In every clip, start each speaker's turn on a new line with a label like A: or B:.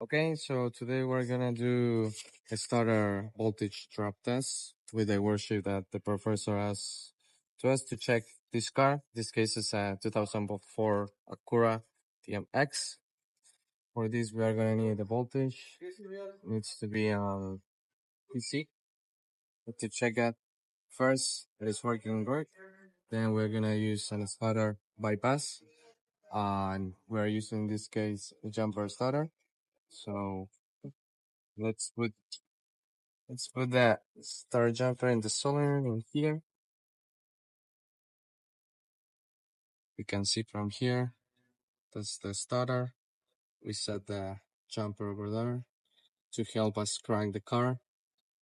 A: Okay, so today we're gonna do a starter voltage drop test with a worksheet that the professor asked to us to check this car. This case is a 2004 Acura TMX. For this, we are gonna need the voltage. It needs to be on PC. To check that first, it is working good. Then we're gonna use an starter bypass, and we're using in this case a jumper starter. So let's put Let's put that star jumper in the solar in here. We can see from here, that's the starter. We set the jumper over there to help us crank the car.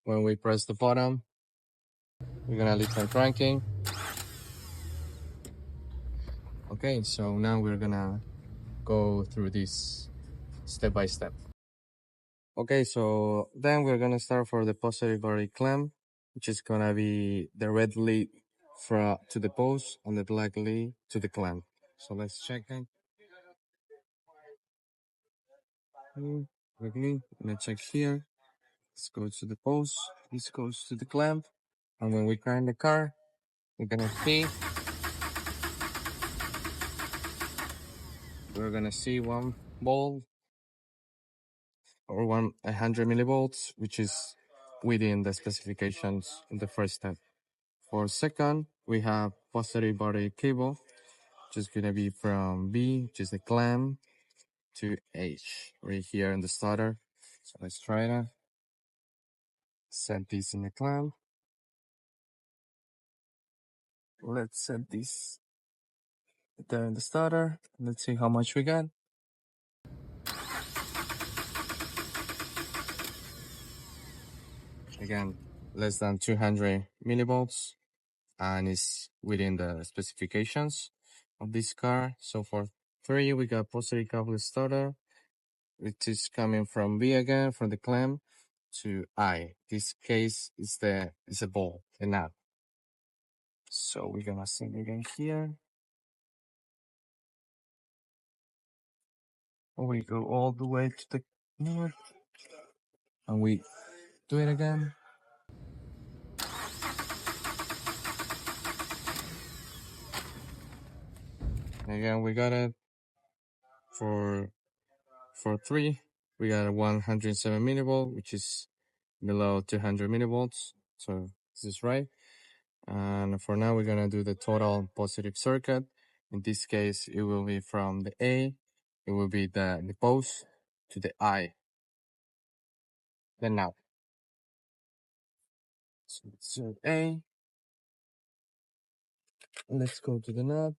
A: When we press the button, we're gonna leave on cranking. Okay, so now we're gonna go through this step by step. Okay, so then we're gonna start for the positive body clamp, which is gonna be the red lead to the post and the black lead to the clamp. So let's check it. Okay, let's check here. This goes to the post. This goes to the clamp. And when we crank the car, we're gonna see one volt or 100 millivolts, which is within the specifications in the first step. For second, we have positive body cable, which is gonna be from B, which is the clamp, to H, right here in the starter. So let's try to set this in the clamp. Let's set this there in the starter. Let's see how much we got. Again, less than 200 millivolts, and it's within the specifications of this car. So for 3, we got positive coupled starter, which is coming from B again, from the clamp to I. This case is a ball, a nut. So we're gonna send it again here. We go all the way to the north, and we do it again. Again, we got it for 3. We got a 107 millivolt, which is below 200 millivolts. So this is right. And for now, we're gonna do the total positive circuit. In this case, it will be from the A, it will be the post to the I. Then now, so A. Let's go to the knob.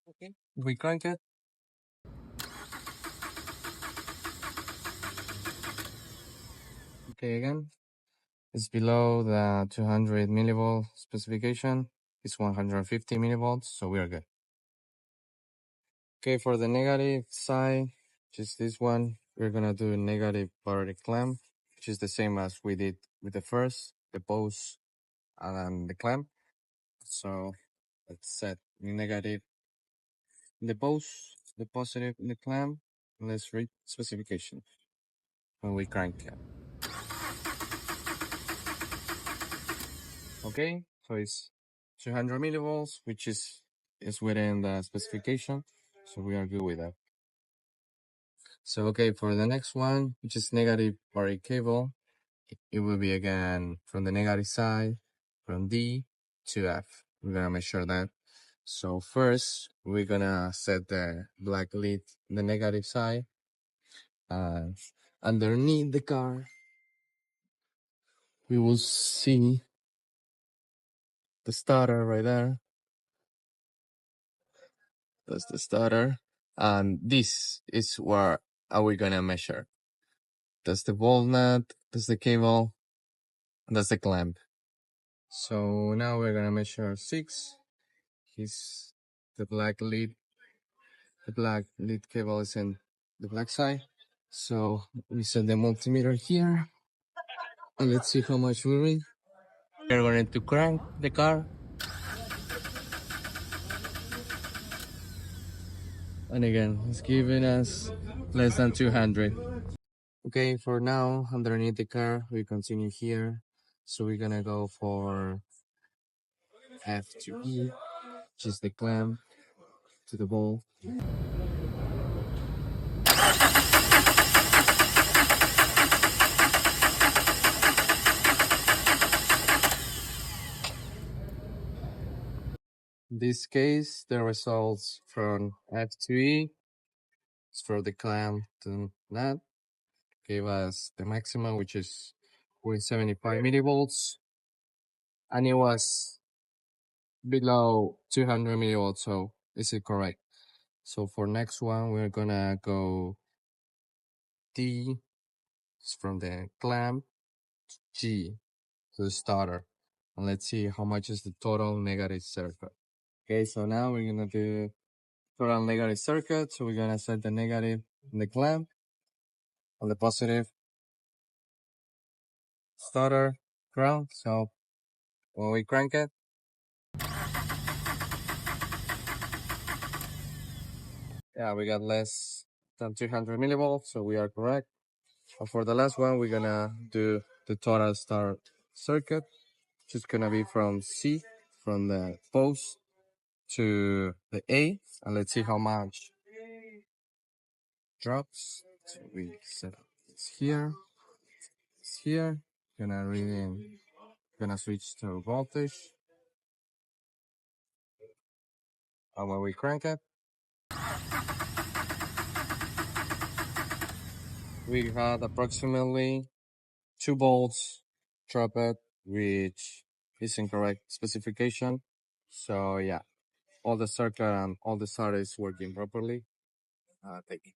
A: Okay, we crank it. Okay, again, it's below the 200 millivolt specification. It's 150 millivolts, so we are good. Okay, for the negative side, which is this one, we're gonna do a negative parity clamp, which is the same as we did with the first, the post and then the clamp. So let's set the negative in the post, the positive in the clamp, and let's read specification when we crank it. Okay, so it's 200 millivolts, which is within the specification, so we are good with that. So okay, for the next one, which is negative parity cable, it will be again from the negative side, from D to F. We're gonna measure that. So first, we're gonna set the black lead in the negative side. Underneath the car, we will see the starter right there. That's the starter. And this is where are we gonna measure. That's the walnut, that's the cable, and that's the clamp. So now we're gonna measure 6. He's the black lead. The black lead cable is in the black side. So we set the multimeter here. And let's see how much we read. We're going to crank the car. And again, it's giving us less than 200. Okay, for now, underneath the car, we continue here. So we're gonna go for F to E, which is the clamp to the ball. In this case, the results from F to E is for the clamp to nut gave us the maximum, which is 0.75 millivolts, and it was below 200 millivolts. So is it correct? So for next one, we're gonna go D is from the clamp, G to the starter, and let's see how much is the total negative circuit. Okay, so now we're gonna do total negative circuit. So we're gonna set the negative in the clamp, on the positive starter ground. So when we crank it, yeah, we got less than 200 millivolts, so we are correct. And for the last one, we're gonna do the total start circuit, which is gonna be from C, from the post to the A, and let's see how much drops. So we set up it's here, gonna read in, gonna switch to voltage, and when we crank it, we had approximately 2 volts drop it, which is incorrect specification. So yeah, all the circuit and all the starter is working properly. Thank you.